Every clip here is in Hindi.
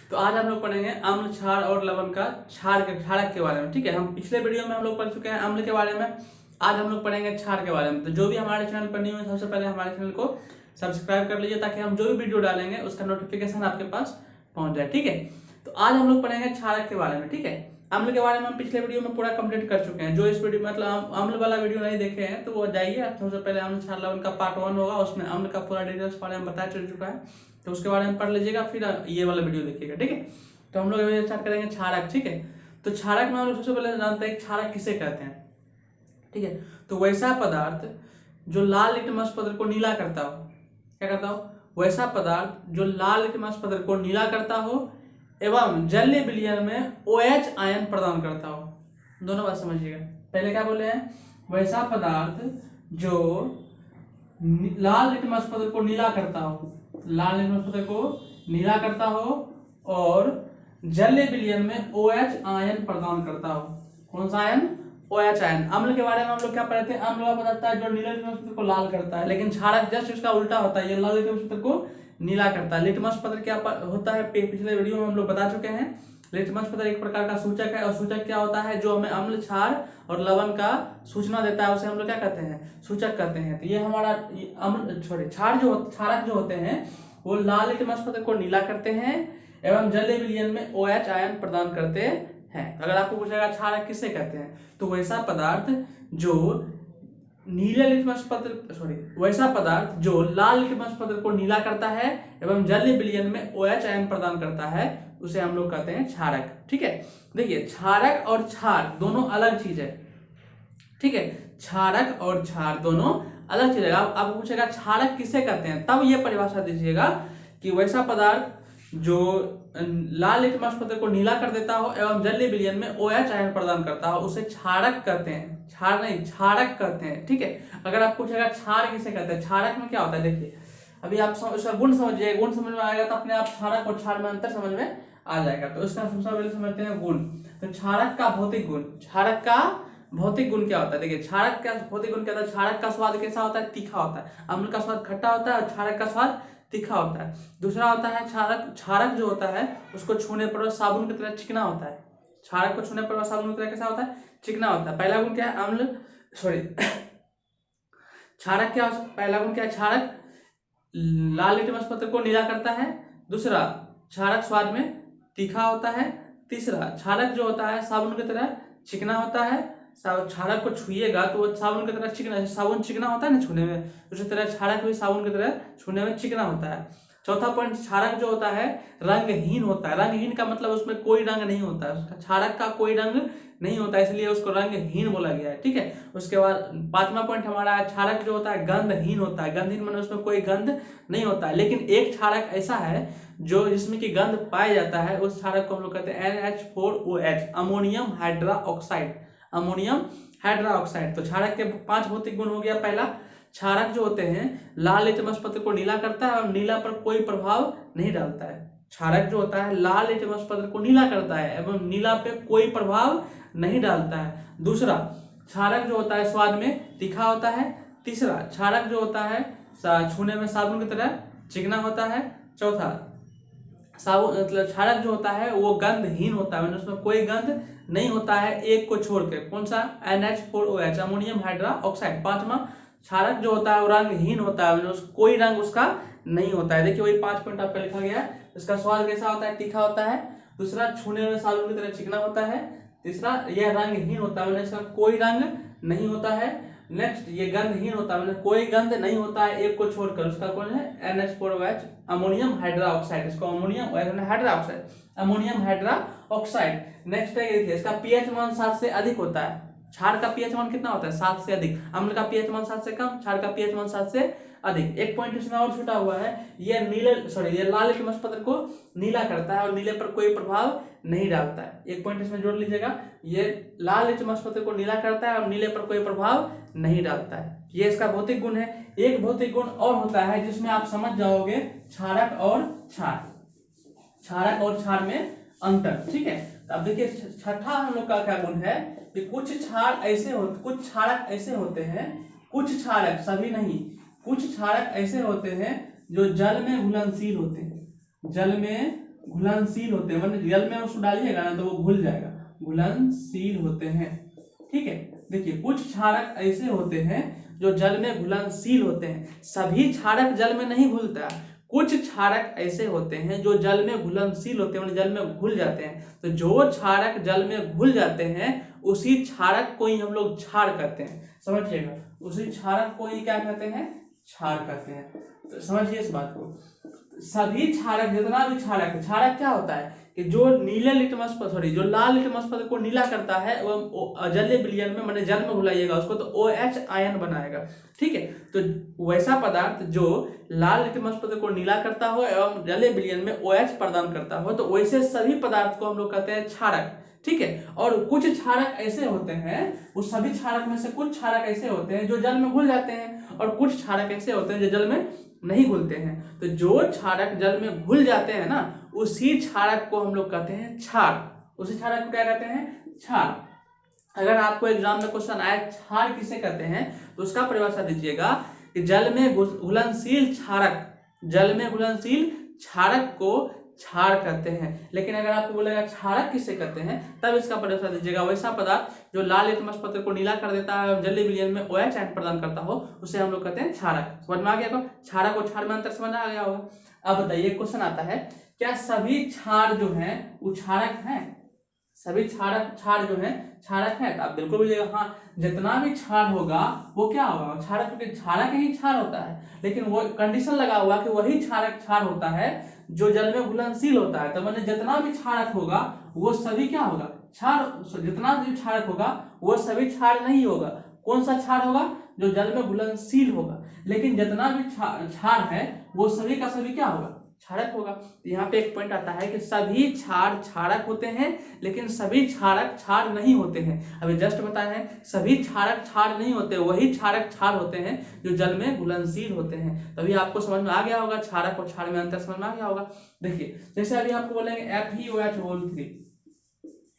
तो आज हम लोग पढ़ेंगे अम्ल, क्षार और लवण का क्षारक के बारे में। ठीक है, हम पिछले वीडियो में हम लोग पढ़ चुके हैं अम्ल के बारे में। आज हम लोग पढ़ेंगे क्षार के बारे में। तो जो भी हमारे चैनल पर न्यू है, सबसे पहले हमारे चैनल को सब्सक्राइब कर लीजिए ताकि हम जो भी वीडियो डालेंगे उसका नोटिफिकेशन आपके पास पहुंच जाए। ठीक है, तो आज हम लोग पढ़ेंगे क्षारक के बारे में। ठीक है, अम्ल के बारे में हम पिछले वीडियो में पूरा कंप्लीट कर चुके हैं। जो इस वीडियो मतलब अम्ल वाला वीडियो नहीं देखे हैं तो वो जाइए, सबसे पहले अम्ल, क्षार, लवण का पार्ट 1 होगा, उसमें अम्ल का पूरा डिटेल्स बारे में बताया चल चुका है, तो उसके बारे में पढ़ लीजिएगा, फिर ये वाला वीडियो देखिएगा। ठीक है, तो हम लोग स्टार्ट करेंगे क्षारक। ठीक है, तो क्षारक में हम लोग सबसे पहले जानते हैं क्षारक किसे कहते हैं। ठीक है, तो वैसा पदार्थ जो लाल लिटमस पत्र को नीला करता हो, क्या करता हो, वैसा पदार्थ जो लाल लिटमस पत्र को नीला करता हो एवं जलीय विलयन में OH आयन प्रदान करता हो। दोनों बात समझिएगा। पहले क्या बोले हैं, वैसा पदार्थ जो लाल लिटमस पत्र को नीला करता हो, लाल लिटमस पत्र को नीला करता हो और जलीय विलयन में OH आयन प्रदान करता हो। कौन सा आयन, OH आयन। अम्ल के बारे में हम लोग क्या पढ़े थे, अम्ल वाला पदार्थ है जो नीले लिटमस पत्र को लाल करता है, लेकिन क्षारक जस्ट इसका उल्टा होता है, ये लाल लिटमस पत्र को नीला करता है। लिटमस पत्र क्या होता है, पिछले वीडियो में हम लोग बता चुके हैं। लिटमस पत्र एक प्रकार का सूचक है, और सूचक क्या होता है, जो हमें अम्ल, क्षार और लवण का सूचना देता है, उसे हम लोग क्या कहते हैं, सूचक कहते हैं। तो ये हमारा अम्ल क्षारक जो होते हैं वो लाल लिटमस पत्र को नीला करते हैं एवं जलीय विलयन में OH आयन प्रदान करते हैं। अगर आपको पूछेगा क्षारक किसे कहते हैं, तो वैसा पदार्थ जो नीले लिटमस पत्र वैसा पदार्थ जो लाल लिटमस पत्र को नीला करता है एवं जलीय विलयन में OH आयन प्रदान करता है, उसे हम लोग कहते हैं क्षारक। ठीक है, देखिए क्षारक और क्षार दोनों अलग चीज है। ठीक है, क्षारक और क्षार दोनों अलग चीज है। आपको पूछेगा क्षारक किसे कहते हैं, तब ये परिभाषा दीजिएगा कि वैसा पदार्थ जो लाल लिटमस पत्र को नीला कर देता हो एवं जलीय विलयन में OH आयन प्रदान करता हो, उसे क्षारक कहते हैं। क्षार नहीं, क्षारक कहते हैं। ठीक है, अगर आप पूछेगा क्षार किसे कहते हैं, क्षारक में क्या होता है, देखिए अभी आप उसका गुण समझिए, गुण समझ में आएगा तो अपने आप क्षारक और क्षार में अंतर समझ में आ जाएगा। तो इसका सबसे पहले समझते हैं गुण। तो क्षारक का भौतिक गुण, क्षारक का भौतिक गुण क्या होता है, देखिए क्षारक का भौतिक गुण क्या होता है, क्षारक का स्वाद कैसा होता है, तीखा होता है। अम्ल का स्वाद खट्टा होता है और क्षारक का स्वाद तीखा होता है। दूसरा होता है क्षारक जो होता है उसको छूने पर साबुन की तरह चिकना होता है। क्षारक को छूने पर साबुन की तरह कैसा होता है, चिकना होता है। पहला गुण क्या है, अम्ल क्षारक क्या, पहला गुण क्या है, क्षारक लाल लिटमस पत्र को नीला करता है। दूसरा, क्षारक स्वाद में तीखा होता है। तीसरा, क्षारक जो होता है साबुन की तरह चिकना होता है। क्षारक को छुइएगा तो वो साबुन की तरह चिकना, साबुन चिकना होता है ना छूने में, उसी तरह क्षारक भी साबुन की तरह छूने में चिकना होता है। चौथा पॉइंट, क्षारक जो होता है रंगहीन होता है। रंगहीन का मतलब उसमें कोई रंग नहीं होता है, क्षारक का कोई रंग नहीं होता, इसलिए उसको रंगहीन बोला गया है। ठीक है, उसके बाद पांचवा पॉइंट हमारा है, क्षारक जो होता है गंधहीन होता है। गंधहीन मतलब उसमें कोई गंध नहीं होता है, लेकिन एक क्षारक ऐसा है जो जिसमें कि गंध पाया जाता है, उस क्षारक को हम लोग कहते हैं NH4OH, ammonium hydroxide. Ammonium hydroxide. तो क्षारक के 5 भौतिक गुण हो गया। पहला, क्षारक जो होते हैं लाल लिटमस पत्र को नीला करता है और नीला पर कोई प्रभाव नहीं डालता है। क्षारक जो होता है लाल लिटमस पत्र को नीला करता है एवं नीला पे कोई प्रभाव नहीं डालता है। दूसरा, क्षारक जो होता है स्वाद में तीखा होता है। तीसरा, क्षारक जो होता है छूने में साबुन की तरह चिकना होता है। चौथा, साबुन मतलब क्षारक जो होता है वो गंधहीन होता है, मतलब उसमें कोई गंध नहीं होता है, एक को छोड़ के। कौन सा, NH4OH, अमोनियम हाइड्रोक्साइड। पांचवा, क्षारक जो होता है वो रंगहीन होता है, मतलब कोई रंग उसका नहीं होता है। देखिए वही 5 पॉइंट आपका लिखा गया है। इसका स्वाद कैसा होता है, तीखा होता है। दूसरा, छूने में साबुन की तरह चिकना होता है। तीसरा, यह रंगहीन होता है, मतलब इसका कोई रंग नहीं होता है। नेक्स्ट, ये गंधहीन होता है, मतलब कोई गंध नहीं होता है, एक को छोड़कर। उसका कौन है, NH4OH, अमोनियम हाइड्रोक्साइड। इसको ammonium hydroxide, ammonium hydroxide. Next है, देखिए इसका pH मान 7 से अधिक होता है। क्षार का pH मान कितना होता है, 7 से अधिक। अम्ल का pH मान 7 से कम, क्षार का pH मान 7 से अधिक। एक पॉइंट इसमें और छूटा हुआ है, ये लाल लिटमस पत्र को नीला करता है और नीले पर कोई प्रभाव नहीं डालता है। एक पॉइंट इसमें जोड़ लीजिएगा, ये लाल लिटमस पत्र को नीला करता है और नीले पर कोई प्रभाव नहीं डालता है। ये इसका भौतिक गुण है। एक भौतिक गुण और होता है जिसमें आप समझ जाओगे क्षारक और क्षार, क्षारक और क्षार में अंतर। ठीक है, अब देखिए छठा हम लोग का क्या गुण है कि कुछ क्षारक ऐसे होते हैं, कुछ क्षारक, सभी नहीं, कुछ क्षारक ऐसे होते हैं जो जल में घुलनशील होते हैं, जल में घुलनशील होते हैं, मतलब जल में उसको डालिएगा ना तो वो घुल जाएगा, घुलनशील होते हैं। ठीक है, देखिए कुछ क्षारक ऐसे होते हैं जो जल में घुलनशील होते हैं, सभी क्षारक जल में नहीं घुलता। कुछ क्षारक ऐसे होते हैं जो जल में घुलनशील होते हैं, मतलब जल में घुल जाते हैं। तो जो क्षारक जल में घुल जाते हैं उसी क्षारक को ही हम लोग क्षार कहते हैं, समझिएगा, उसी क्षारक को ही क्या कहते हैं, क्षार कहते हैं। तो समझिए इस बात को, सभी क्षारक, जितना भी क्षारक है, क्षारक क्या होता है कि जो नीले लिटमस पर, सॉरी, जो लाल लिटमस पर को नीला करता है वो जलीय विलयन में, मैंने जल में घुलाइएगा उसको तो OH आयन बनाएगा। ठीक है, तो वैसा पदार्थ जो लाल लिटमस पत्र को नीला करता हो एवं जलीय विलयन में OH प्रदान करता हो, तो वैसे सभी पदार्थ को हम लोग कहते हैं क्षारक। ठीक है, और कुछ क्षारक ऐसे होते हैं, उस सभी क्षारक में से कुछ क्षारक ऐसे होते हैं जो जल में घुल जाते हैं, और कुछ क्षारक ऐसे होते हैं जो जल में नहीं घुलते हैं। तो जो क्षारक जल में घुल जाते हैं ना, उसी क्षारक को हम लोग कहते हैं क्षार, उसी क्षारक को क्या कहते हैं, क्षार। अगर आपको एग्जाम में क्वेश्चन आए क्षार किसे कहते हैं, तो उसका परिभाषा दीजिएगा कि जल में घुलनशील क्षारक, जल में घुलनशील क्षारक को क्षार कहते हैं। लेकिन अगर आपको बोलेगा क्षारक किसे कहते हैं, तब इसका परिभाषा दीजिएगा, वैसा पदार्थ जो लाल लिटमस पत्र को नीला कर देता है, जलीय विलयन में OH आयन प्रदान करता हो, उसे हम लोग कहते हैं क्षारक। समझ में आ गया? क्षारक और क्षार में अंतर समझ आ गया होगा। अब बताइए, क्वेश्चन आता है, क्या सभी क्षार जो है वो क्षारक है? सभी क्षार जो है क्षारक है? तो आप बिल्कुल बोलिएगा हाँ, जितना भी क्षार होगा वो क्या होगा, क्षारक, क्योंकि क्षारक ही क्षार होता है। लेकिन वो कंडीशन लगा हुआ कि वही क्षारक क्षार होता है जो जल में घुलनशील होता है। तो मैंने जितना भी क्षारक होगा वो सभी क्या होगा, क्षार। जितना भी क्षारक होगा वो सभी क्षार नहीं होगा। कौन सा क्षार होगा, जो जल में घुलनशील होगा। लेकिन जितना भी क्षार है वो सभी का सभी क्या होगा, क्षारक होगा। यहाँ पे एक पॉइंट आता है कि सभी क्षार क्षारक होते हैं लेकिन सभी क्षारक क्षार नहीं होते हैं। अभी जस्ट बताया है, सभी क्षारक क्षार नहीं होते, वही क्षारक क्षार होते हैं जो जल में घुलनशील होते हैं। तभी आपको समझ में आ गया होगा, क्षारक और क्षार में अंतर समझ में आ गया होगा। देखिए, जैसे अभी आपको बोलेंगे FeOH3,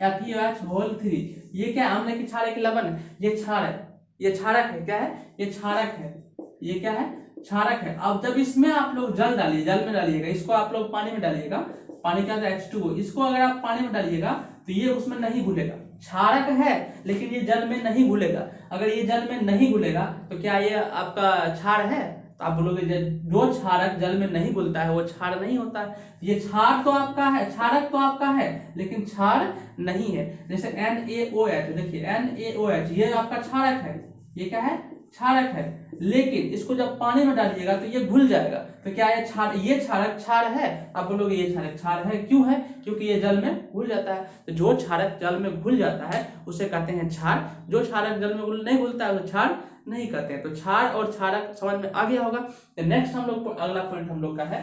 FeOH3, ये क्या, अम्ल की क्षार एक लवण है, ये क्षार है, ये क्षारक है। क्या है, ये क्षारक है, ये क्या है, क्षारक है। अब जब इसमें आप लोग जल डालिए, जल में डालिएगा, इसको आप लोग पानी में डालिएगा, पानी क्या होता है, H2O, इसको अगर आप पानी में डालिएगा तो ये उसमें नहीं घुलेगा। क्षारक है लेकिन ये जल में नहीं घुलेगा। अगर ये जल में नहीं घुलेगा तो क्या ये आपका क्षार है? तो आप बोलोगे जो क्षारक जल में नहीं घुलता है वो क्षार नहीं होता है। ये क्षार तो आपका है, क्षारक तो आपका है लेकिन क्षार नहीं है। जैसे NaOH, देखिए NaOH ये आपका क्षारक है, ये क्या है, क्षारक है। लेकिन इसको जब पानी में डालिएगा तो ये घुल जाएगा। तो क्या ये क्षार, ये क्षारक क्षार है? आप बोलोगे ये क्षारक क्षार है। क्यों है? क्योंकि ये जल में घुल जाता है। तो जो क्षारक जल में घुल जाता है उसे कहते हैं क्षार, जो क्षारक जल में नहीं घुलता है उसे क्षार नहीं कहते हैं। तो क्षार और क्षारक समझ में आ गया होगा। तो नेक्स्ट हम लोग अगला पॉइंट हम लोग का है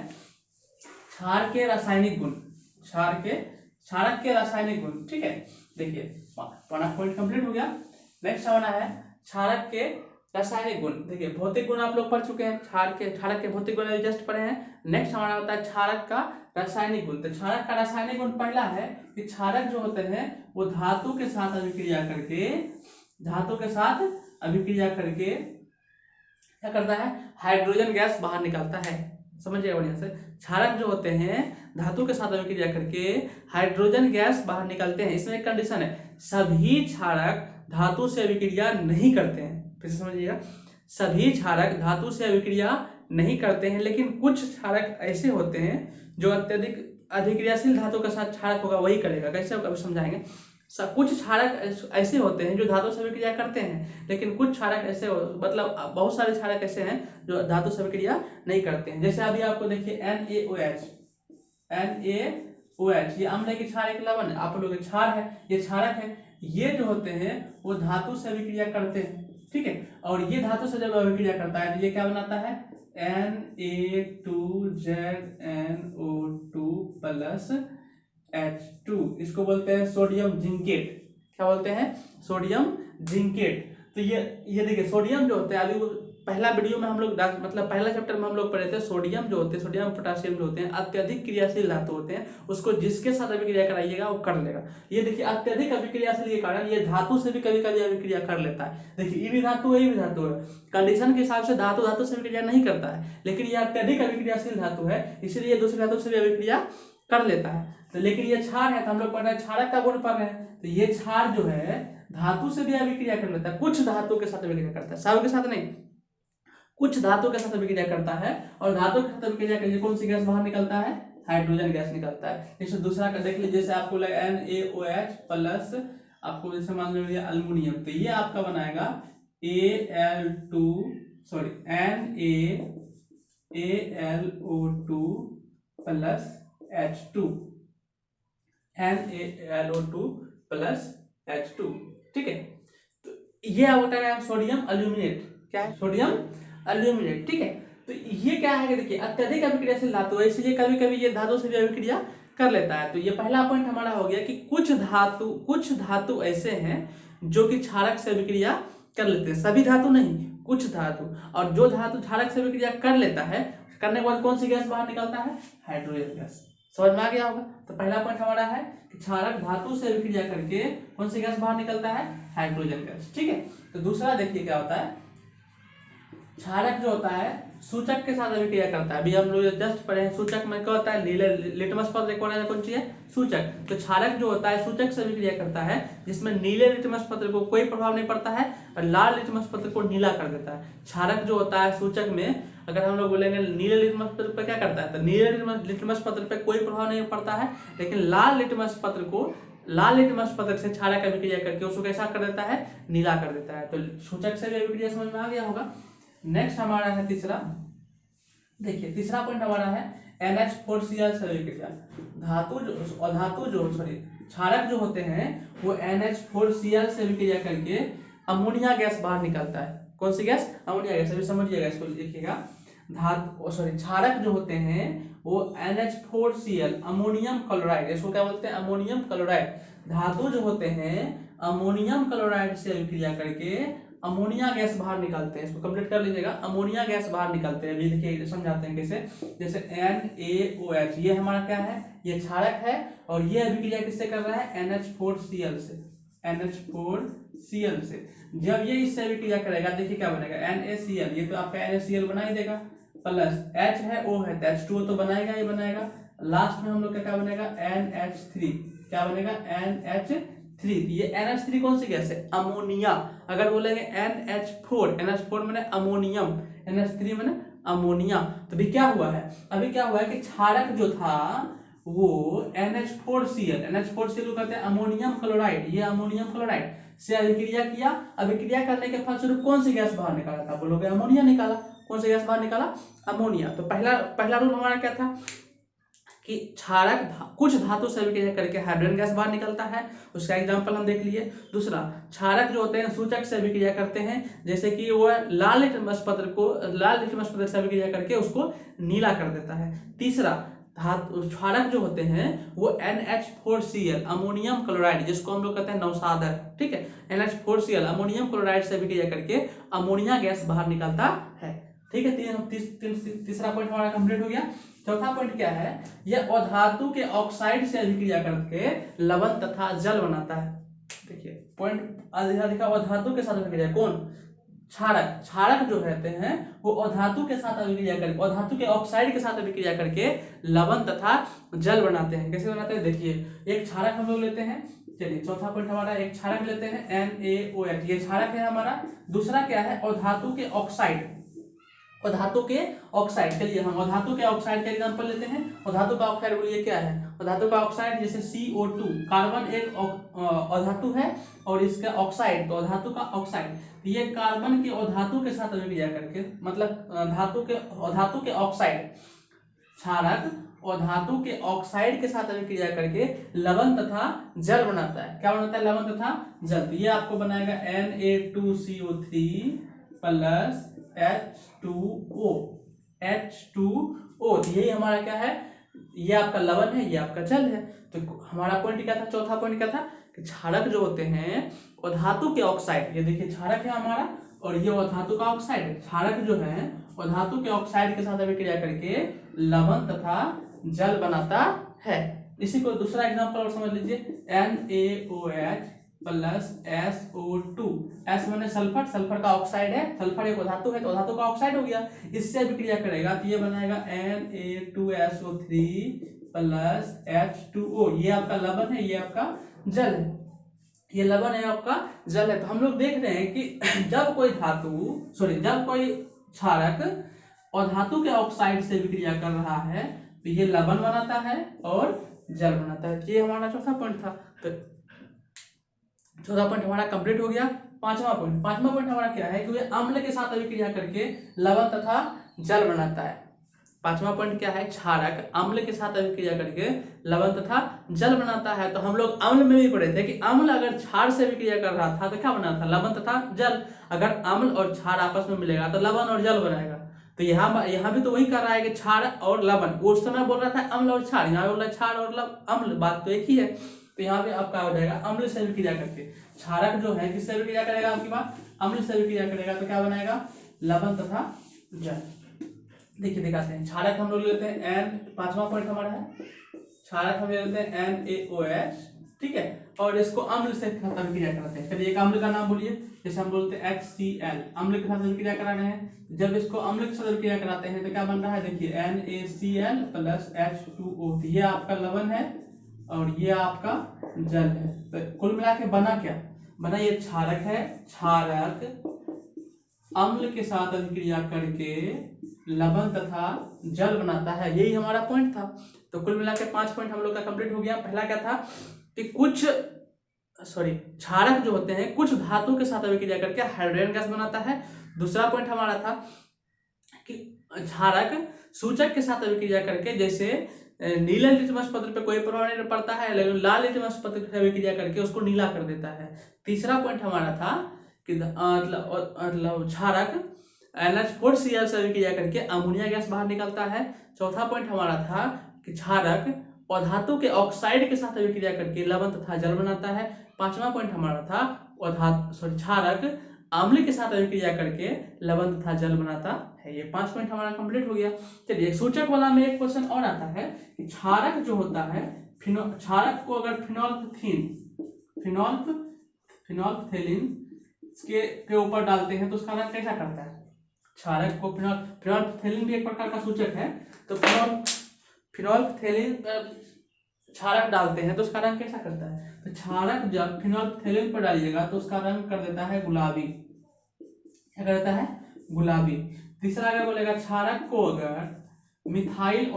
क्षार के रासायनिक गुण, क्षारक के रासायनिक गुण। ठीक है, देखिए पॉइंट कंप्लीट हो गया। नेक्स्ट आना है क्षारक के रासायनिक गुण। देखिए भौतिक गुण आप लोग पढ़ चुके हैं, क्षारक के भौतिक गुण जस्ट पढ़े हैं। नेक्स्ट हमारा होता है क्षारक का रासायनिक गुण। तो क्षारक का रासायनिक गुण पहला है कि क्षारक जो होते हैं वो धातु के साथ अभिक्रिया करके क्या करता है, हाइड्रोजन गैस बाहर निकालता है। समझिएगा बढ़िया से, क्षारक जो होते हैं धातु के साथ अभिक्रिया करके हाइड्रोजन गैस बाहर निकालते हैं। इसमें एक कंडीशन है, सभी क्षारक धातु से अभिक्रिया नहीं करते हैं। फिर से समझिएगा, सभी क्षारक धातु से अभिक्रिया नहीं करते हैं, लेकिन कुछ क्षारक ऐसे होते हैं जो अत्यधिक अभिक्रियाशील धातु के साथ क्षारक होगा वही करेगा। कैसे होगा अभी समझाएंगे। कुछ क्षारक ऐसे होते हैं जो धातु से अभिक्रिया करते हैं, लेकिन कुछ क्षारक ऐसे मतलब बहुत सारे क्षारक ऐसे हैं जो धातु से अभिक्रिया नहीं करते हैं। जैसे अभी आपको देखिए NaOH, ये अम्ल की क्षार एक लवण है, आप लोग क्षार है, ये क्षारक है। ये जो होते हैं वो धातु से अभिक्रिया करते हैं। ठीक है, और ये धातु से जब अभिक्रिया करता है तो ये क्या बनाता है, Na2ZNO2 प्लस H2, इसको बोलते हैं सोडियम जिंकेट। क्या बोलते हैं, सोडियम जिंकेट। तो ये देखिए सोडियम जो होता है, अभी वो पहला वीडियो में हम लोग मतलब पहला चैप्टर में हम लोग पढ़े थे, सोडियम जो होते हैं, सोडियम पोटासियम जो होते हैं अत्यधिक क्रियाशील धातु होते हैं, उसको जिसके साथ अभिक्रिया कराइएगा वो कर लेगा। ये देखिए अत्यधिक अभिक्रियाशील के कारण ये धातु से भी कभी कभी अभिक्रिया कर लेता है। देखिए ये भी धातु है, ये भी धातु है, कंडीशन के हिसाब से धातु से अभिक्रिया नहीं करता है, लेकिन ये अत्यधिक अभिक्रियाशील धातु है, इसीलिए दूसरी धातु से भी अभिक्रिया कर लेता है। तो लेकिन ये क्षार है तो हम लोग पढ़ रहे हैं क्षारक का गुण पढ़ रहे हैं, तो ये क्षार जो है धातु से भी अभिक्रिया कर लेता है, कुछ धातु के साथ अभिक्रिया करता है, सब के साथ नहीं, कुछ धातु के साथ अभिक्रिया करता है। और धातु के साथ अभिक्रिया करके कौन सी गैस बाहर निकलता है? हाइड्रोजन गैस निकलता है। जैसे दूसरा का देख लीजिए, जैसे आपको लगा NaOH प्लस, आपको जैसे मान लीजिए अल्युमिनियम, तो ये आपका बनाएगा Al2 sorry NaAlO2 plus H2, NaLO2 plus H2, ठीक है। तो ये होता है सोडियम अल्यूमिनेट, क्या है? सोडियम अल्यूमिनेट, ठीक है। तो ये क्या है कि देखिए अत्यधिक अभिक्रियाशील धातु है, इसलिए कभी कभी ये धातु से भी अभिक्रिया कर लेता है। तो ये पहला पॉइंट हमारा हो गया कि कुछ धातु ऐसे हैं जो कि क्षारक से अभिक्रिया कर लेते हैं, सभी धातु नहीं, कुछ धातु। और जो धातु क्षारक से अभिक्रिया कर लेता है, करने के बाद कौन सी गैस बाहर निकलता है? Hydrogen gas. समझ में आ गया होगा। तो पहला पॉइंट हमारा है कि क्षारक धातु से अभिक्रिया करके कौन सी गैस बाहर निकलता है? हाइड्रोजन गैस, ठीक है। तो दूसरा देखिए क्या होता है, क्षारक जो होता है सूचक के साथ अभिक्रिया करता है। अभी हम लोग जस्ट पढ़े हैं, सूचक में क्या होता है? नीले लिटमस पत्र कौन सी है? सूचक। तो क्षारक जो होता है सूचक से अभिक्रिया करता है, जिसमें नीले लिटमस पत्र को कोई प्रभाव नहीं पड़ता है और लाल लिटमस पत्र को नीला कर देता है। क्षारक जो होता है सूचक में, अगर हम लोग बोलेंगे नीले लिटमस पत्र पर क्या करता है, तो नीले लिटमस पत्र पर कोई प्रभाव नहीं पड़ता है, लेकिन लाल लिटमस पत्र से क्षारक अभिक्रिया करके उसको कैसा कर देता है? नीला कर देता है। तो सूचक से भी अभिक्रिया समझ में आ गया होगा। नेक्स्ट हमारा है तीसरा, देखिए तीसरा पॉइंट हमारा है NH4Cl से अभिक्रिया। क्षारक जो होते हैं वो NH4Cl से अभिक्रिया करके अमोनिया गैस बाहर निकलता है। कौन सी गैस? Ammonia gas. अभी समझिएगा इसको, लिखिएगा। क्षारक जो होते हैं वो NH4Cl अमोनियम क्लोराइड, इसको क्या बोलते हैं? Ammonium chloride. धातु जो होते हैं अमोनियम क्लोराइड से अभिक्रिया करके अमोनिया गैस बाहर निकालते हैं। इसको कंप्लीट कर लीजिएगा। अमोनिया गैस बाहर निकालते हैं। अभी देखिए समझाते हैं कैसे। जैसे NaOH, ये हमारा क्या है? ये क्षारक है और ये अभिक्रिया किससे कर रहा है? NH4Cl से। NH4Cl से जब ये इससे अभिक्रिया करेगा, देखिए क्या बनेगा? NaCl, ये तो आपका NaCl बना ही देगा, प्लस H है O है तो H2O तो बनाएगा ही बनाएगा। लास्ट में हम लोग का क्या बनेगा? NH3, क्या बनेगा? NH3। ये NH3 कौन सी गैस है? अमोनिया। अगर बोलेंगे NH4 मैंने अमोनियम, NH3 मैंने अमोनिया। तो अभी क्या हुआ है? अभी क्या हुआ है कि क्षारक जो था वो NH4Cl को कहते हैं अमोनियम क्लोराइड, ये अमोनियम क्लोराइड से अभिक्रिया किया। अभिक्रिया करने के फलस्वरूप कौन सी गैस बाहर निकाला था? बोलोगे अमोनिया निकाला। कौन सी गैस बाहर निकाला? अमोनिया। तो पहला रूल हमारा क्या था कि क्षारक कुछ धातु से अभिक्रिया करके हाइड्रोजन गैस बाहर निकलता है, उसका एग्जांपल हम देख लिए। दूसरा, क्षारक जो होते हैं सूचक से अभिक्रिया करते हैं, जैसे कि वो लाल लिटमस पत्र से अभिक्रिया करके उसको नीला कर देता है। तीसरा, क्षारक जो होते हैं वो NH4Cl अमोनियम क्लोराइड, जिसको हम लोग कहते हैं नौसादर, ठीक है, NH4Cl अमोनियम क्लोराइड से अभिक्रिया करके अमोनिया गैस बाहर निकलता है। ठीक है, तीसरा पॉइंट हमारा कंप्लीट हो गया। चौथा पॉइंट क्या है? यह अधातु के ऑक्साइड से अभिक्रिया करके लवण तथा जल बनाता है। देखिए पॉइंट अधिका अधातु के साथ अभिक्रिया, कौन? क्षारक जो रहते हैं वो अधातु के साथ अभिक्रिया करके, अधातु के ऑक्साइड के साथ अभिक्रिया करके लवण तथा जल बनाते हैं। कैसे बनाते हैं? देखिए एक क्षारक हम लोग लेते हैं, चलिए चौथा पॉइंट हमारा, एक क्षारक लेते हैं NaOH, ये क्षारक है हमारा। दूसरा क्या है? अधातु के ऑक्साइड, चलिए हम अधातु के ऑक्साइड का एग्जांपल लेते हैं। अधातु का ऑक्साइड बोलिए क्या है? अधातु का ऑक्साइड जैसे CO2, कार्बन एक अधातु है और इसका ऑक्साइड, तो अधातु का ऑक्साइड, ये कार्बन के अधातु के साथ अभिक्रिया करके, मतलब अधातु के ऑक्साइड, क्षारक अधातु के ऑक्साइड के साथ अभिक्रिया करके लवण तथा जल बनाता है। क्या बनाता है? लवण तथा जल। ये आपको बनाएगा Na2CO3 प्लस H2O। यही हमारा क्या है? ये आपका लवण है, ये आपका जल है। तो हमारा पॉइंट क्या था? चौथा पॉइंट क्या था कि क्षारक जो होते हैं अधातु के ऑक्साइड, ये देखिए क्षारक है हमारा और ये अधातु का ऑक्साइड है। क्षारक जो है अधातु के ऑक्साइड के साथ अभिक्रिया करके लवण तथा जल बनाता है। इसी को दूसरा एग्जांपल और समझ लीजिए, NaOH प्लस SO2। S माने सल्फर, सल्फर का ऑक्साइड है, सल्फर एक धातु है तो धातु का ऑक्साइड हो गया, इससे अभिक्रिया करेगा तो ये बनाएगा Na2SO3 प्लस H2O, ये आपका लवण है, ये आपका जल है, ये लवण है आपका जल है। तो हम लोग देख रहे हैं कि जब कोई जब कोई क्षारक और धातु के ऑक्साइड से विक्रिया कर रहा है तो ये लवण बनाता है और जल बनाता है। ये हमारा चौथा पॉइंट था। तो चौथा पॉइंट हमारा कंप्लीट हो गया। पांचवा पॉइंट हमारा क्या है कि वे अम्ल के साथ अभिक्रिया करके लवण तथा जल बनाता है। पांचवा पॉइंट क्या है, क्षारक अम्ल के साथ अभिक्रिया करके लवण तथा जल बनाता है। तो हम लोग अम्ल में भी पढ़े थे कि अम्ल अगर क्षार से अभिक्रिया कर रहा था तो क्या बना था, लवण तथा जल। अगर अम्ल और क्षार आपस में मिलेगा तो लवण और जल बनाएगा। तो यहाँ भी तो वही कर रहा है कि क्षार और लवण। उस समय बोल रहा था अम्ल और क्षार, यहाँ बोल रहा है क्षार और अम्ल, बात तो एक ही है। तो यहाँ पे आपका हो जाएगा अम्ल से अभिक्रिया करके। क्षारक जो है किससे अभिक्रिया करेगा, आपकी बात अम्ल से अभिक्रिया करेगा तो क्या बनाएगा, लवण तथा जल। देखिए दिखाते हैं। क्षारक हम लोग लेते हैं N, पांचवा पॉइंट हमारा है क्षारक हम लेते हैं NaOH, ठीक है, और इसको अम्ल से अभिक्रिया कराते हैं। चलिए एक अम्ल का नाम बोलिए, जैसे हम बोलते हैं HCl, अम्ल के साथ अभिक्रिया करा रहे हैं। जब इसको अम्ल के साथ अभिक्रिया कराते हैं तो क्या बन रहा है, देखिए NaCl प्लस H2O, ये आपका लवण है और ये आपका जल है। तो कुल मिला के बना क्या, बना ये क्षारक है। क्षारक अम्ल के साथ अभिक्रिया करके लवण तथा जल बनाता है, यही हमारा पॉइंट था। तो कुल मिला के 5 पॉइंट हम लोग का कंप्लीट हो गया। पहला क्या था कि क्षारक जो होते हैं कुछ धातु के साथ अभिक्रिया करके हाइड्रोजन गैस बनाता है। दूसरा पॉइंट हमारा था कि क्षारक सूचक के साथ अभिक्रिया करके, जैसे नीले लिटमस पत्र पे कोई प्रभाव नहीं पड़ता है लेकिन लाल लिटमस पत्र से अभिक्रिया करके उसको नीला कर देता है। तीसरा पॉइंट हमारा था कि मतलब क्षारक NH4Cl से अभिक्रिया करके अमोनिया गैस बाहर निकलता है। चौथा पॉइंट हमारा था कि क्षारक अधातु के ऑक्साइड के साथ अभिक्रिया करके लवण तथा जल बनाता है। पांचवा पॉइंट हमारा था क्षारक अम्ल के साथ अभिक्रिया करके लवण तथा जल बनाता है। ये 5 पॉइंट हमारा कंप्लीट हो गया। चलिए सूचक वाला में एक क्वेश्चन और आता है कि क्षारक जो होता है, क्षारक को अगर फिनोल्फथेलिन के ऊपर डालते हैं तो उसका रंग कैसा करता है। क्षारक को फिनोल्फथेलिन भी एक प्रकार का सूचक है। तो फिनोल्फथेलिन क्षारक डालते हैं तो उसका रंग कैसा करता है। तो क्षारक जब फिनोल्फथेलिन पर डालिएगा तो उसका रंग कर देता है गुलाबी। क्या कर देता है, गुलाबी। तीसरा अगर बोलेगा क्षारक को अगर मिथाइल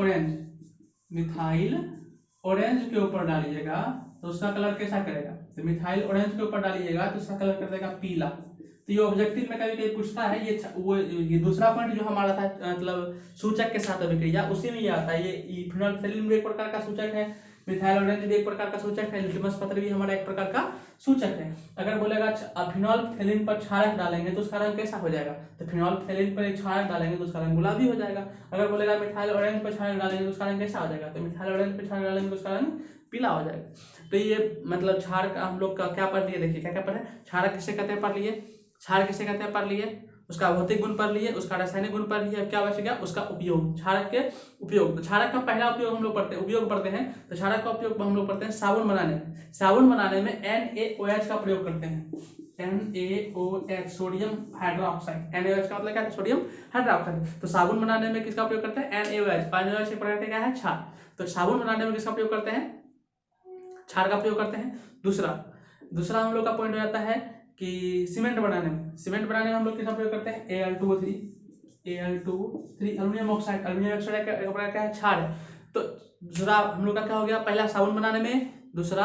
ऑरेंज के ऊपर डालिएगा तो उसका कलर कैसा करेगा। तो मिथाइल ऑरेंज के ऊपर डालिएगा तो उसका कलर कर देगा पीला। तो ये ऑब्जेक्टिव में कभी कभी पूछता है। ये दूसरा पॉइंट जो हमारा था मतलब सूचक के साथ अभिक्रिया, उसी में ये आता है। ये फिनोल्फथेलिन भी एक प्रकार का सूचक है, मिथाइल ऑरेंज भी एक प्रकार का सूचक है, लिटमस पत्र भी हमारा एक प्रकार का सूचक है। अगर बोलेगा फिनोल्फथेलिन पर क्षारक डालेंगे तो उसका रंग कैसा हो जाएगा। तो फिनोल्फथेलिन पर क्षारक डालेंगे तो उसका रंग गुलाबी हो जाएगा। अगर बोलेगा मिथाइल ऑरेंज पर क्षारक डालेंगे तो उसका रंग कैसा हो जाएगा। तो मिथाइल ऑरेंज पर क्षारक डालेंगे तो उसका रंग पीला हो जाएगा। तो ये मतलब क्षारक हम लोग का क्या पढ़ लिए, देखिए क्या क्या पढ़े। क्षारक किसे कहते हैं पढ़ लिए, क्षार किसे कहते हैं पढ़ लिए, उसका भौतिक गुण पढ़ लिए, उसका रासायनिक गुण पढ़ लिए। अब क्या बच गया, उसका उपयोग, क्षारक के उपयोग। तो क्षारक का पहला उपयोग हम लोग पढ़ते हैं। तो क्षारक का उपयोग हम लोग पढ़ते हैं साबुन बनाने में। साबुन बनाने में NaOH का प्रयोग करते हैं। NaOH sodium hydroxide. NaOH का मतलब क्या है, सोडियम हाइड्रोक्साइड। तो साबुन बनाने में किसका उपयोग करते हैं, NaOH। NaOH एक प्रकार क्या है, क्षार। तो साबुन बनाने में किसका प्रयोग करते हैं, क्षार का प्रयोग करते हैं। दूसरा हम लोग का पॉइंट हो जाता है कि सीमेंट बनाने में हम लोग किसका प्रयोग करते हैं, Al2O3 aluminium oxide. Aluminium oxide क्या है, क्षार है। तो दूसरा हम लोग का क्या हो गया, पहला साबुन बनाने में, दूसरा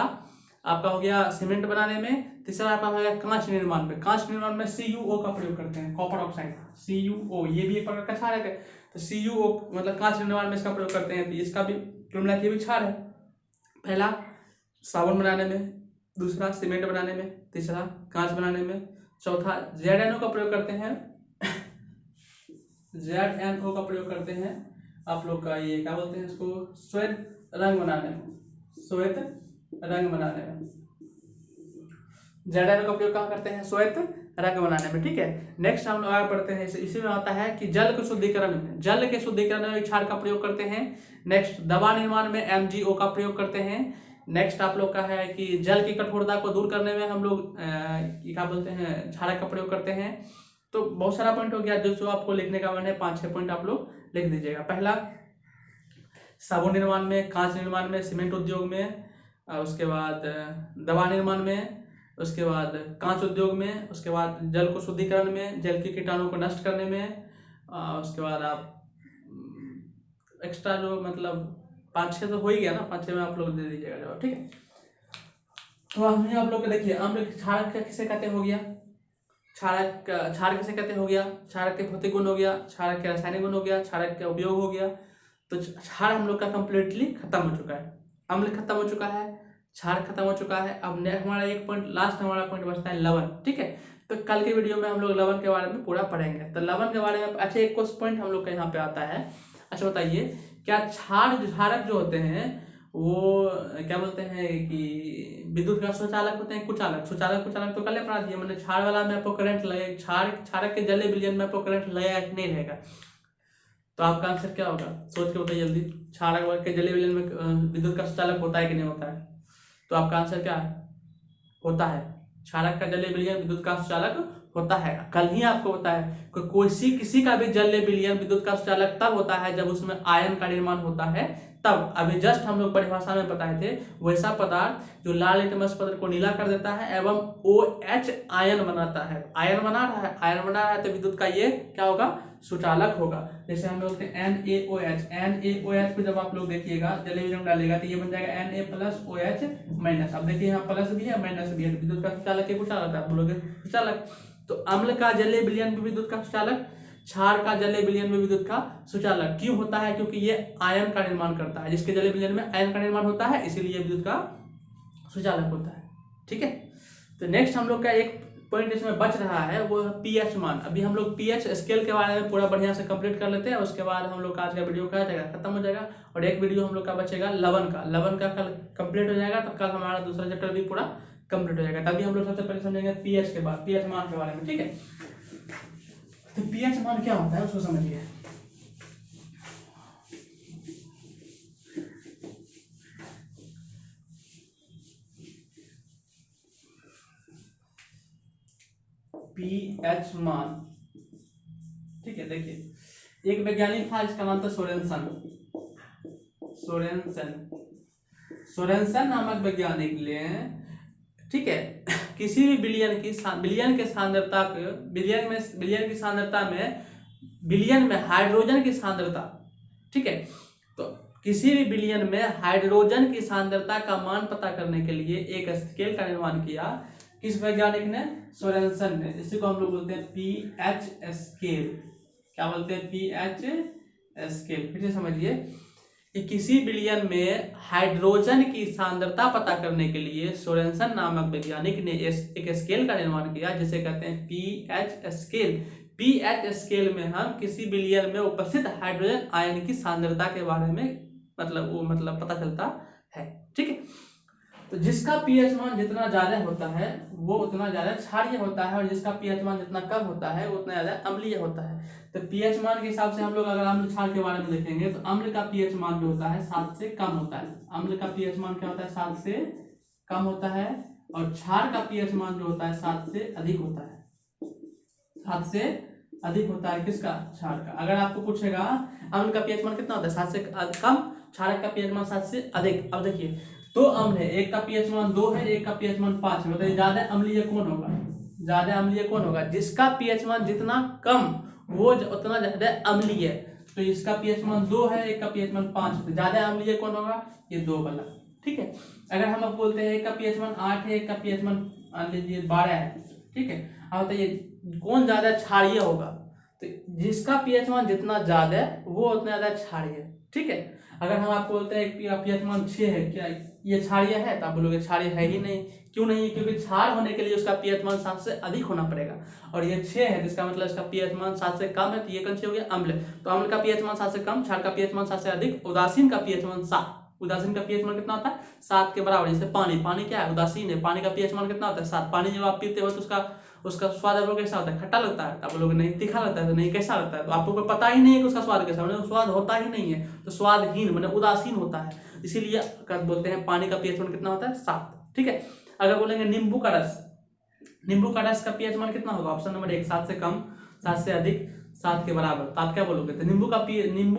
आपका हो गया सीमेंट बनाने में, तीसरा आपका हो गया कांच निर्माण में। कांच निर्माण में CuO का प्रयोग करते हैं, कॉपर ऑक्साइड CuO, ये भी एक प्रकार का क्षार है। तो CuO मतलब कांच निर्माण में इसका प्रयोग करते हैं। तो इसका भी तुलना की भी क्षार है। पहला साबुन बनाने में, दूसरा सीमेंट बनाने में, तीसरा कांच बनाने में, चौथा ZNO का प्रयोग करते हैं। ZNO का प्रयोग करते हैं आप लोग का, ये क्या बोलते हैं इसको, श्वेत रंग बनाने में। ZNO का प्रयोग कहाँ करते हैं, श्वेत रंग बनाने में, ठीक है। नेक्स्ट हम लोग आगे पढ़ते हैं। इसी में आता है कि जल के शुद्धिकरण में क्षार का प्रयोग करते हैं। नेक्स्ट दवा निर्माण में MgO का प्रयोग करते हैं। नेक्स्ट आप लोग का है कि जल की कठोरता को दूर करने में हम लोग क्या बोलते हैं, क्षारक का प्रयोग करते हैं। तो बहुत सारा पॉइंट हो गया। जो आपको लिखने का मन है 5-6 पॉइंट आप लोग लिख दीजिएगा। पहला साबुन निर्माण में, कांच निर्माण में, सीमेंट उद्योग में, उसके बाद दवा निर्माण में, उसके बाद कांच उद्योग में, उसके बाद जल को शुद्धिकरण में, जल के कीटाणु को नष्ट करने में, उसके बाद आप एक्स्ट्रा जो मतलब 5-6 तो हो ही गया ना, 5-6 में आप लोग दे दीजिएगा जवाब, ठीक है। तो आप लोग देखिए अम्ल क्षारक किसे कहते हो गया, क्षार किसे कहते हो गया, क्षारक के भौतिक गुण हो गया, क्षारक के रासायनिक गुण हो गया, क्षारक का उपयोग हो गया। तो क्षार हम लोग का कंप्लीटली खत्म हो चुका है, अम्ल खत्म हो चुका है, क्षार खत्म हो चुका है। अब हमारा एक पॉइंट, लास्ट हमारा पॉइंट बचता है लवण, ठीक है। तो कल की वीडियो में हम लोग लवण के बारे में पूरा पढ़ेंगे। तो लवण के बारे में अच्छा एक पॉइंट हम लोग का यहाँ पे आता है। अच्छा बताइए, क्या क्षारक जो होते हैं वो क्या बोलते हैं कि विद्युत का स्वचालक होते हैं, कुचालक? सुचालक तो कल पढ़ा दिया मैंने। क्षार वाला में आपको करंट लगे, क्षारक के जले विलयन में आपको करंट लगेगा कि नहीं रहेगा? तो आपका आंसर क्या होगा, सोच के बताइए जल्दी। क्षारक के जले विलयन में विद्युत का स्वचालक होता है कि नहीं होता है? तो आपका आंसर क्या है? होता है। क्षारक का जलीय विलयन विद्युत का सुचालक होता है। कल ही आपको बताया किसी का भी जलीय विलयन विद्युत का सुचालक तब होता है जब उसमें आयन का निर्माण होता है, तब। अभी जस्ट हम लोग परिभाषा में बताए थे, वैसा पदार्थ जो लाल लिटमस पत्र को नीला कर देता है एवं OH आयन बनाता है। आयन बना रहा है तो विद्युत का ये क्या होगा, सुचालक होगा। जैसे हम लोग NaOH पे जब आप लोग देखिएगा जलीय विलयन डालेगा तो ये बन जाएगा Na+OH-। अब देखिए यहाँ प्लस भी है माइनस भी है, विद्युत का सुचालक है कुचालक, आप बोलोगे सुचालक। तो अम्ल का जलीय विलयन भी विद्युत का सुचालक, क्षार का जलीय विलयन में विद्युत का सुचालक क्यों होता है? क्योंकि ये आयन का निर्माण करता है, जिसके जलीय विलयन में आयन का निर्माण होता है, इसीलिए विद्युत का सुचालक होता है, ठीक है। तो नेक्स्ट हम लोग का एक पॉइंट इसमें बच रहा है, वो पीएच मान। अभी हम लोग पीएच स्केल के बारे में पूरा बढ़िया से कंप्लीट कर लेते हैं, उसके बाद हम लोग का आज का वीडियो का जाएगा खत्म हो जाएगा, और एक वीडियो हम लोग का बचेगा लवन का कल कंप्लीट हो जाएगा। तो कल हमारा दूसरा चैप्टर भी पूरा कंप्लीट हो जाएगा। तभी हम लोग सबसे पहले समझेंगे पीएच के बाद पीएच मान के बारे में, ठीक है। तो पीएच मान क्या होता है उसको समझिए। पीएच मान, ठीक है। देखिए एक वैज्ञानिक था, इसका नाम था सोरेनसन नामक वैज्ञानिक ने, ठीक है, किसी भी विलयन की सांद्रता को विलयन में हाइड्रोजन की सांद्रता, ठीक है। तो किसी भी विलयन में हाइड्रोजन की सांद्रता का मान पता करने के लिए एक स्केल का निर्माण किया। किस वैज्ञानिक ने? सोरेनसन ने। इसी को हम लोग बोलते हैं पीएच स्केल। क्या बोलते हैं? PH scale. फिर से समझिए कि किसी विलयन में हाइड्रोजन की सांद्रता पता करने के लिए सोरेनसन नामक वैज्ञानिक ने एक स्केल का निर्माण किया, जिसे कहते हैं पीएच स्केल। पीएच स्केल में हम किसी विलयन में उपस्थित हाइड्रोजन आयन की सांद्रता के बारे में मतलब पता चलता है, ठीक है। तो जिसका पीएच मान जितना ज्यादा होता है वो उतना ज्यादा क्षारीय होता है, और जिसका पीएच मान जितना कम होता है वो उतना ज्यादा अम्लीय होता है। तो पीएच मान के हिसाब से हम लोग अगर अम्ल क्षार के बारे में देखेंगे तो अम्ल का पीएच मान जो होता है 7 से कम होता है। अम्ल का पीएच मान क्या होता है? 7 से कम होता है। और क्षार का पीएच मान जो होता है 7 से अधिक होता है। 7 से अधिक होता है किसका? क्षार का। अगर आपको पूछेगा अम्ल का पीएच मान कितना होता है? 7 से कम, क्षारक का पीएच मान 7 से अधिक। अब देखिए दो अम्ल है, एक का पीएच मान 2 है, एक का पीएच मान 5 है। बताइए ज्यादा अम्लीय कौन होगा? ज्यादा अम्लीय कौन होगा? जिसका पीएच मान जितना कम वो उतना ज्यादा अम्लीय। तो इसका पीएच मान 2 है, एक का पीएच मान 5 है, तो ज्यादा अम्लीय कौन होगा? ये 2 वाला, ठीक है। अगर हम अब बोलते हैं एक का पीएच मान 8 है, एक का पीएच मान मान लीजिए 12 है, ठीक है। अब बताइए कौन ज्यादा क्षारीय होगा? तो जिसका पीएच मान जितना ज्यादा वो उतना ज्यादा क्षारीय, ठीक है। अगर हम आपको बोलते हैं कि पीएच मान 6 है, क्या ये क्षारीय है? तो आप बोलोगे क्षारीय है ही नहीं। क्यों नहीं? क्योंकि क्षार होने के लिए उसका पीएच मान 7 से अधिक होना पड़ेगा, और ये 6 है जिसका मतलब इसका पीएच मान 7 से कम है, तो ये कौन सी हो गया? अम्ल। तो अम्ल का पीएच मान 7 से कम, क्षार का पीएच मान 7 से अधिक, उदासीन का पीएच मान 7। उदासीन का पीएच मान कितना होता है? 7 के बराबर। जैसे पानी क्या है? उदासीन है। पानी का पीएच मान कितना होता है? 7। पानी जब आप पीते हो तो उसका स्वाद आपको कैसा होता है? खट्टा लगता है। आप लोग नहीं, तीखा लगता है। तो नहीं, कैसा लगता है? तो आपको पता ही नहीं है कि उसका स्वाद कैसा है, स्वाद होता ही नहीं है, तो स्वादहीन मतलब उदासीन होता है। इसीलिए बोलते हैं पानी का पीएच मान कितना होता है? 7, ठीक है। अगर बोलेंगे नींबू का रस का पीएच मान कितना होगा? ऑप्शन नंबर 1 7 से कम, 7 से अधिक, 7 के बराबर, तो आप क्या बोलोगे? तो नींबू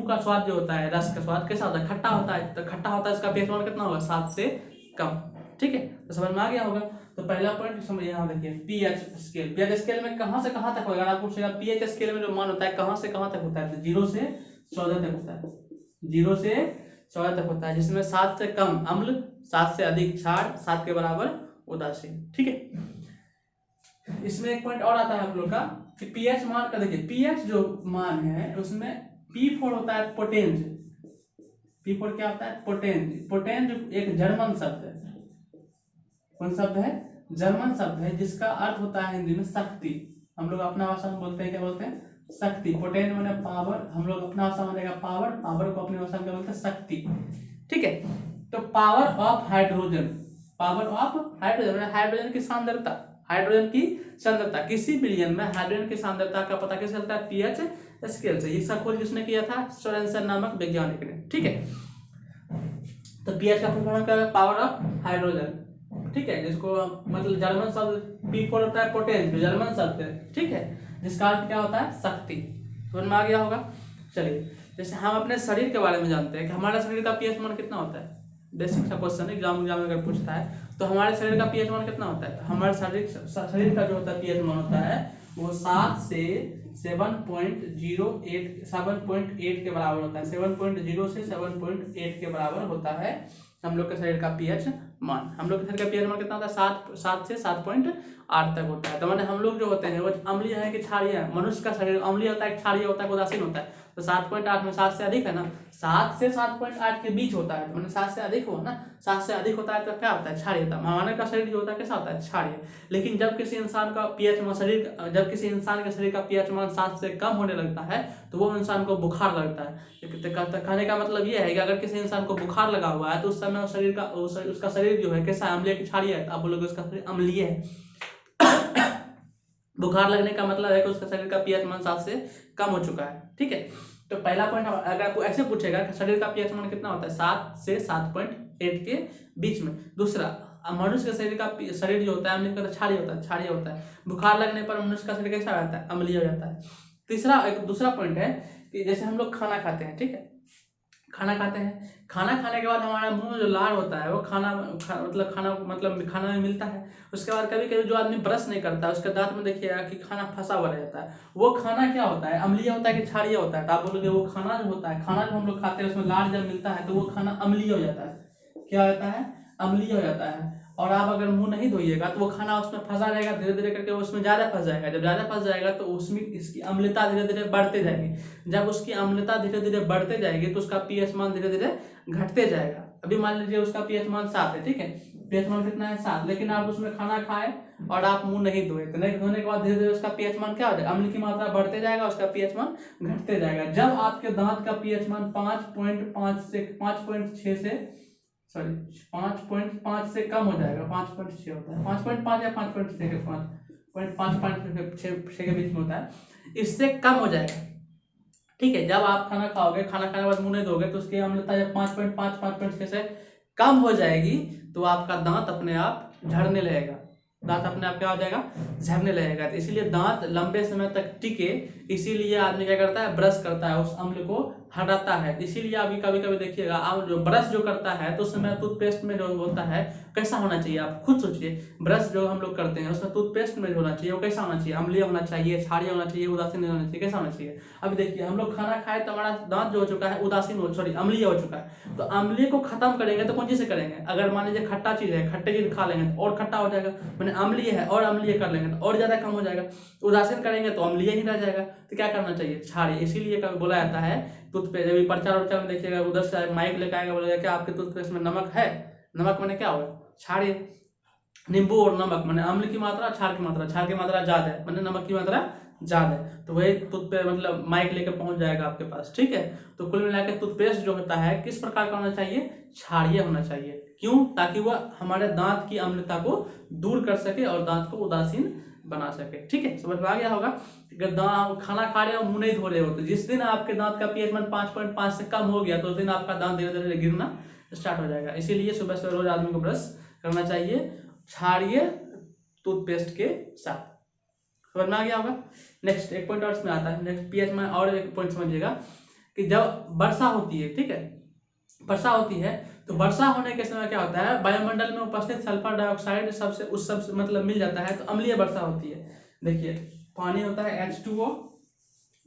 का स्वाद जो होता है, रस का स्वाद कैसा होता है? खट्टा होता है। तो खट्टा होता है, इसका pH मान कितना होगा? 7 से कम। ठीक है, तो समझ में आ गया होगा। तो पहला पॉइंट समझिए, यहाँ देखिए पीएच स्केल। पीएच स्केल में कहाँ से कहाँ तक होगा? अगर आपको पूछेगा पीएच स्केल में जो मान होता है कहाँ से कहाँ तक होता है, तो 0 से 14 तक होता है। 0 से 14 तक होता है, जिसमें 7 से कम अम्ल, 7 से अधिक क्षार, 7 के बराबर उदासीन। ठीक है, इसमें एक पॉइंट और आता है आप लोग का कि पीएच मान का देखिए, पीएच जो मान है उसमें P4 होता है पोटेंज। P4 क्या होता है? पोटेंज। पोटेंज एक जर्मन शब्द है। कौन शब्द है? जर्मन शब्द है, जिसका अर्थ होता है हिंदी में शक्ति। हम लोग अपना भाषा में बोलते हैं, क्या बोलते हैं? शक्ति। पोटेंज माने पावर, हम लोग अपना भाषा में देगा पावर, पावर को अपनी भाषा में क्या बोलते हैं? शक्ति। ठीक है, तो power of hydrogen, power of hydrogen मतलब हाइड्रोजन की सांद्रता, हाइड्रोजन की सांद्रता, किसी विलयन में हाइड्रोजन की सांद्रता का पता कैसे चलता है? पीएच स्केल से। इसका खोज किसने किया था? सोरेनसन नामक वैज्ञानिक ने। ठीक है, तो पीएच का फुल फॉर्म क्या है? Power of hydrogen. ठीक है, जिसको मतलब जर्मन शब्द P4 होता है पोटेंज, जो जर्मन शब्द है। ठीक है, जिसका अर्थ क्या होता है? शक्ति। समझ में आ गया होगा। चलिए, जैसे हम अपने शरीर के बारे में जानते हैं कि हमारे शरीर का पीएच मान कितना होता है। बेसिक सा क्वेश्चन एग्जाम अगर पूछता है तो हमारे शरीर का पीएच मान कितना होता है? तो हमारे शरीर का जो होता है पीएच मान होता है वो 7 से 7.8 के बराबर होता है। 7.0 से 7.8 के बराबर होता है हम लोग के शरीर का पीएच मान। हम लोग के शरीर का पीएच मान कितना होता है? 7 से 7.8 तक होता है। तो मैंने हम लोग जो होते हैं वो अम्लीय है कि क्षारीय है? मनुष्य का शरीर अम्लीय होता है, क्षारीय होता है, उदासीन होता है। तो 7.8 में 7 से अधिक है ना, 7 से 7.8 के बीच होता है, तो मैंने 7 से अधिक हुआ ना, 7 से अधिक होता है तो क्या होता है? क्षारीय होता है। मानव का शरीर जो होता है कैसा होता है? क्षारीय। लेकिन जब किसी इंसान का पीएच मान जब किसी इंसान के शरीर का पीएच मान 7 से कम होने लगता है तो वो इंसान को बुखार लगता है। कहने का मतलब ये है कि अगर किसी इंसान को बुखार लगा हुआ है तो उस समय उसका शरीर जो है कैसा है? अम्लीय कि क्षारीय है? आप बोलोगे उसका शरीर अम्लीय है। बुखार लगने का मतलब है कि उसका शरीर का पीएच मान 7 से कम हो चुका है। ठीक है, तो पहला पॉइंट अगर आपको ऐसे पूछेगा कि शरीर का पीएच मान कितना होता है? 7 से 7.8 के बीच में। दूसरा, मनुष्य के शरीर का शरीर जो होता है अम्लीय, क्षारीय होता है, क्षारीय होता है। बुखार लगने पर मनुष्य का शरीर कैसा रहता है? अम्लीय हो जाता है। तीसरा एक दूसरा पॉइंट है कि जैसे हम लोग खाना खाते हैं, ठीक है, खाना खाते हैं, खाना खाने के बाद हमारा मुंह में जो लार होता है वो खाना में मिलता है। उसके बाद कभी कभी जो आदमी ब्रश नहीं करता है उसके दांत में देखिएगा कि खाना फंसा हुआ रहता है। वो खाना क्या होता है? अम्लीय होता है कि क्षारीय होता है? तो आप बोलोगे वो खाना जो होता है, खाना जो हम लोग खाते हैं उसमें लार जब मिलता है तो वो खाना अम्लीय हो जाता है। क्या होता है? अम्लीय हो जाता है। और आप अगर मुंह नहीं धोइएगा तो वो खाना उसमें फंसा रहेगा, धीरे धीरे करके उसमें ज्यादा फंस जाएगा। जब ज्यादा फंस जाएगा तो उसमें इसकी अम्लता धीरे धीरे बढ़ते जाएगी। जब उसकी अम्लता धीरे धीरे बढ़ते जाएगी तो उसका पीएच मान धीरे धीरे घटते जाएगा। अभी मान लीजिए उसका पीएच मान 7 है, ठीक है, पीएच मान कितना है? 7। लेकिन आप उसमें खाना खाए और आप मुंह नहीं धोए, तो नहीं धोने के बाद धीरे धीरे उसका पीएच मान क्या हो जाएगा? अम्ल की मात्रा बढ़ते जाएगा, उसका पीएच मान घटते जाएगा। जब आपके दांत का पीएच मान 5.5 से 5.6 से 5.5 से कम हो जाएगा, 5.6 होता है, 5.5 या 5.6 के 5.5 के बीच में होता है, इससे कम हो जाएगा। ठीक है, जब आप खाना खाओगे, खाना खाने के बाद मुंह नहीं धोगे तो उसकी अम्लता जब 5.5 5.6 से कम हो जाएगी तो आपका दांत अपने आप झड़ने लगेगा। दांत अपने आप क्या हो जाएगा? झड़ने लगेगा। तो इसीलिए दांत लंबे समय तक टिके, इसीलिए आदमी क्या करता है? ब्रश करता है, उस अम्ल को हटाता है। इसीलिए अभी कभी कभी देखिएगा आप जो ब्रश जो करता है तो उस समय टूथपेस्ट में जो होता है कैसा होना चाहिए? आप खुद सोचिए, ब्रश जो हम लोग करते हैं उसमें टूथपेस्ट में जो होना चाहिए वो कैसा होना चाहिए? अम्लीय होना चाहिए, क्षारीय होना चाहिए, उदासीन होना चाहिए, कैसा होना चाहिए? अभी देखिए हम लोग खाना खाए तो हमारा दांत जो हो चुका है अम्लीय हो चुका है। तो अम्लीय को खत्म करेंगे तो कौन चीज से करेंगे? अगर मान लीजिए खट्टा चीज है, खट्टे चीज खा लेंगे तो और खट्टा हो जाएगा, मैंने अम्लीय है और अम्लीय कर लेंगे तो और ज्यादा कम हो जाएगा। उदासीन करेंगे तो अम्लीय ही रह जाएगा। तो क्या करना चाहिए? क्षारीय। इसीलिए कभी बोला जाता है टूथपेस्ट, जब प्रचार उच्चार में देखिएगा उधर से माइक लेकर आएगा, बोलेगा क्या आपके टूथपेस्ट में नमक है? नमक मैंने क्या होगा? क्षारीय। नींबू और नमक मैंने अम्ल की मात्रा, क्षार की मात्रा, क्षार की मात्रा ज्यादा है, मैंने नमक की मात्रा ज्यादा है, तो वही टूथपेस्ट मतलब माइक लेकर पहुंच जाएगा आपके पास। ठीक है, तो कुल मिलाकर टूथपेस्ट जो होता है किस प्रकार का होना चाहिए? क्षारीय होना चाहिए। क्यों? ताकि वह हमारे दांत की अम्लता को दूर कर सके और दांत को उदासीन बना सके। ठीक है, समझ में आ गया होगा। अगर खाना खा रहे हो मुंह नहीं धो रहे हो तो जिस दिन आपके दांत का पीएच मान 5.5 से कम हो गया तो उस दिन आपका दांत धीरे धीरे गिरना स्टार्ट हो जाएगा। इसीलिए सुबह सुबह रोज आदमी को ब्रश करना चाहिए क्षारीय टूथपेस्ट के साथ। समझ में आ गया होगा। नेक्स्ट एक पॉइंट और इसमें आता है, नेक्स्ट पीएच में और एक पॉइंट समझिएगा कि जब वर्षा होती है, ठीक है, वर्षा होती है तो वर्षा होने के समय क्या होता है, वायुमंडल में उपस्थित सल्फर डाइऑक्साइड सबसे मतलब मिल जाता है, तो अम्लीय वर्षा होती है। देखिए पानी होता है H2O,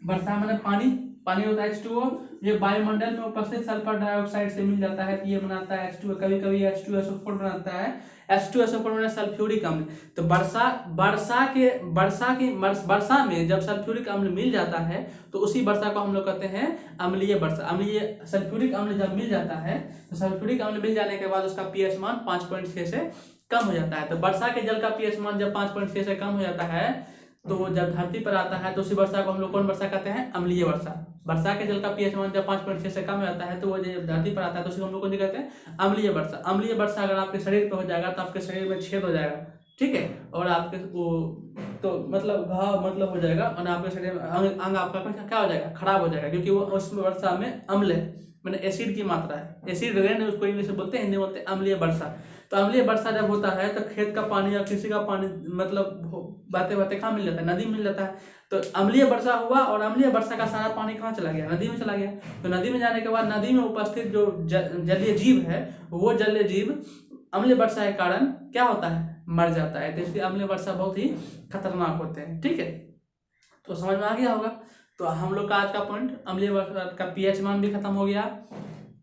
वर्षा मैंने पानी होता है H2O, ये वायुमंडल में उपस्थित सल्फर डाइऑक्साइड से मिल जाता है तो ये बनाता है H2O, कभी कभी H2SO4 बनाता है। H2SO4 मैंने सल्फ्यूरिक अम्ल। तो वर्षा में जब सल्फ्यूरिक अम्ल मिल जाता है तो उसी वर्षा को हम लोग कहते हैं अम्लीय वर्षा। अम्लीय सल्फ्यूरिक अम्ल जब मिल जाता है तो सल्फ्यूरिक अम्ल मिल जाने के बाद उसका पीएच मान 5.6 से कम हो जाता है। तो वर्षा के जल का पीएच मान जब 5.6 से कम हो जाता है तो जब धरती पर आता है तो उसी वर्षा को हम लोग कौन वर्षा कहते हैं, अम्लीय वर्षा। वर्षा के जल का पीएच मान जब 5.6 से कम हो जाता है तो वो जब धरती पर आता है तो उसी को हम लोग कौन कहते हैं, अम्लीय वर्षा। अम्लीय वर्षा अगर आपके शरीर पर हो जाएगा तो आपके शरीर में छेद हो जाएगा, ठीक है, और आपके वो तो मतलब घाव मतलब हो जाएगा, और आपके शरीर में अंग आपका क्या हो जाएगा, खराब हो जाएगा, क्योंकि वो उसमें वर्षा में अम्ल है, मैंने एसिड की मात्रा है, एसिड रेन उसको इंग्लिश में बोलते हैं, हिंदी में बोलते हैं अम्लीय वर्षा। तो अम्लीय वर्षा जब होता है तो खेत का पानी या किसी का पानी मतलब बाते बाते कहाँ मिल जाता है, नदी में मिल जाता है। तो अम्लीय वर्षा हुआ और अम्लीय वर्षा का सारा पानी कहाँ चला गया, नदी में चला गया। तो नदी में जाने के बाद नदी में उपस्थित जो जलीय जीव है वो जलीय जीव अम्लीय वर्षा के कारण क्या होता है, मर जाता है। तो इसलिए अम्लीय वर्षा बहुत ही खतरनाक होते हैं, ठीक है, तो समझ में आ गया होगा। तो हम लोग का आज का पॉइंट अम्लीय वर्षा का पीएच मान भी खत्म हो गया।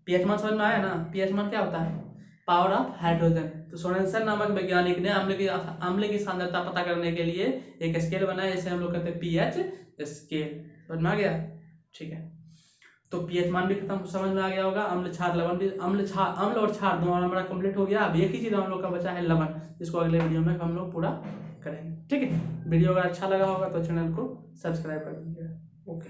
पीएच मान समझ में आया ना, पीएच मान क्या होता है, पावर ऑफ हाइड्रोजन। तो सोरेनसन नामक वैज्ञानिक ने अम्ल की सांद्रता पता करने के लिए एक स्केल बनाया जिसे हम लोग कहते हैं पीएच स्केल। समझ में आ गया, ठीक है। तो पीएच मान भी खत्म समझ में आ गया होगा। अम्ल क्षार लवण भी, अम्ल और क्षार दोनों हमारा कंप्लीट हो गया। अब एक ही चीज हम लोग का बचा है लवण, जिसको अगले वीडियो में हम लोग पूरा करेंगे, ठीक है। वीडियो अगर अच्छा लगा होगा तो चैनल को सब्सक्राइब कर दीजिएगा। ओके।